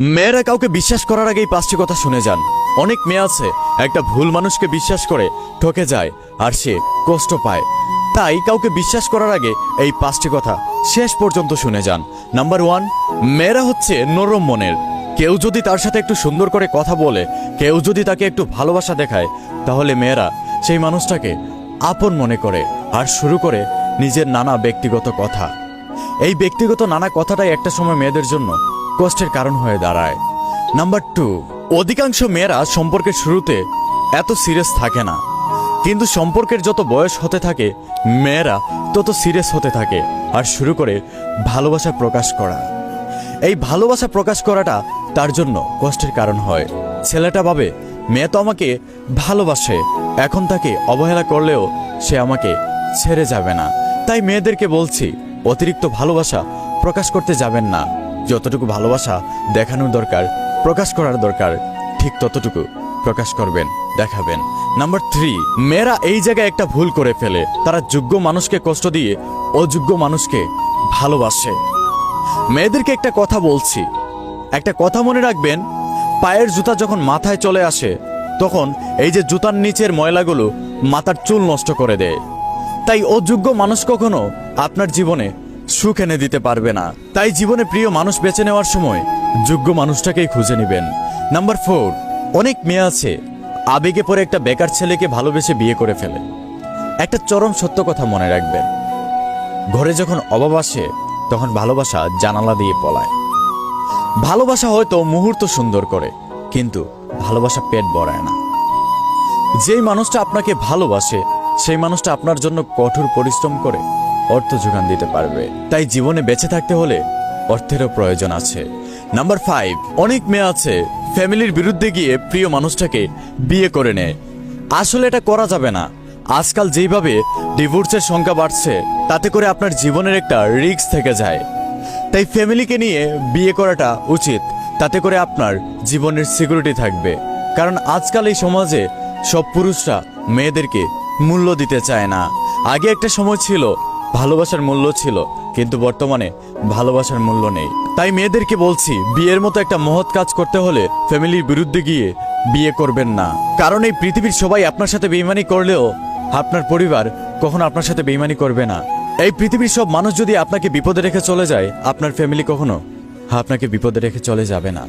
মেয়েরা কাউকে বিশ্বাস করার আগেই 5টি কথা শুনে যান। অনেক মেয়ে আছে একটা ভুল মানুষকে বিশ্বাস করে ঠকে যায় আর সে কষ্ট পায়। তাই কাউকে বিশ্বাস করার আগে এই 5টি কথা শেষ পর্যন্ত শুনে যান। নাম্বার 1, মেয়েরা হচ্ছে নরম মনের। কেউ যদি তার সাথে একটু সুন্দর করে কথা বলে, কেউ যদি তাকে একটু ভালোবাসা দেখায়, তাহলে মেয়েরা সেই মানুষটাকে আপন মনে করে আর শুরু করে নিজের নানা ব্যক্তিগত কথা। এই ব্যক্তিগত নানা কথাটাই একটা সময় মেয়েদের জন্য কষ্টের কারণ হয়ে দাঁড়ায়। নাম্বার 2, অধিকাংশ মেয়েরা সম্পর্কের শুরুতে এত সিরিয়াস থাকে না, কিন্তু সম্পর্কের যত বয়স হতে থাকে মেয়েরা তত সিরিয়াস হতে থাকে আর শুরু করে ভালোবাসা প্রকাশ করা। এই ভালোবাসা প্রকাশ করাটা তার জন্য কষ্টের কারণ হয়। ছেলেটা ভাবে মেয়ে তো আমাকে ভালোবাসে, এখন তাকে অবহেলা করলেও সে আমাকে ছেড়ে যাবে না। তাই মেয়েদেরকে বলছি, অতিরিক্ত ভালোবাসা প্রকাশ করতে যাবেন না। যতটুকু ভালোবাসা দেখানোর দরকার, প্রকাশ করার দরকার, ঠিক ততটুকু প্রকাশ করবেন, দেখাবেন। নাম্বার 3, মেয়েরা এই জায়গায় একটা ভুল করে ফেলে। তারা যোগ্য মানুষকে কষ্ট দিয়ে অযোগ্য মানুষকে ভালোবাসে। মেয়েদেরকে একটা কথা বলছি, একটা কথা মনে রাখবেন, পায়ের জুতা যখন মাথায় চলে আসে তখন এই যে জুতার নিচের ময়লাগুলো মাথার চুল নষ্ট করে দেয়। তাই অযোগ্য মানুষ কখনো আপনার জীবনে সুখ এনে দিতে পারবে না। তাই জীবনে প্রিয় মানুষ বেছে নেওয়ার সময় যোগ্য মানুষটাকেই খুঁজে নেবেন। নাম্বার 4, অনেক মেয়ে আছে আবেগে পড়ে একটা বেকার ছেলেকে ভালোবেসে বিয়ে করে ফেলে। একটা চরম সত্য কথা মনে রাখবেন, ঘরে যখন অভাব আসে তখন ভালোবাসা জানালা দিয়ে পলায়। ভালোবাসা হয়তো মুহূর্ত সুন্দর করে, কিন্তু ভালোবাসা পেট ভরায় না। যেই মানুষটা আপনাকে ভালোবাসে সেই মানুষটা আপনার জন্য কঠোর পরিশ্রম করে অর্থ যোগান দিতে পারবে। তাই জীবনে বেঁচে থাকতে হলে অর্থেরও প্রয়োজন আছে। নাম্বার 5, অনেক মেয়ে আছে ফ্যামিলির বিরুদ্ধে গিয়ে প্রিয় মানুষটাকে বিয়ে করে নেয়। আসলে এটা করা যাবে না। আজকাল যেইভাবে ডিভোর্সের সংখ্যা বাড়ছে তাতে করে আপনার জীবনের একটা রিস্ক থেকে যায়। তাই ফ্যামিলিকে নিয়ে বিয়ে করাটা উচিত, তাতে করে আপনার জীবনের সিকিউরিটি থাকবে। কারণ আজকাল এই সমাজে সব পুরুষরা মেয়েদেরকে মূল্য দিতে চায় না। আগে একটা সময় ছিল ভালোবাসার মূল্য ছিল, কিন্তু বর্তমানে ভালোবাসার মূল্য নেই। তাই মেয়েদেরকে বলছি, বিয়ের মতো একটা মহৎ কাজ করতে হলে ফ্যামিলির বিরুদ্ধে গিয়ে বিয়ে করবেন না। কারণ এই পৃথিবীর সবাই আপনার সাথে বেইমানি করলেও আপনার পরিবার কখনো আপনার সাথে বেইমানি করবে না। এই পৃথিবীর সব মানুষ যদি আপনাকে বিপদে রেখে চলে যায়, আপনার ফ্যামিলি কখনো আপনাকে বিপদে রেখে চলে যাবে না।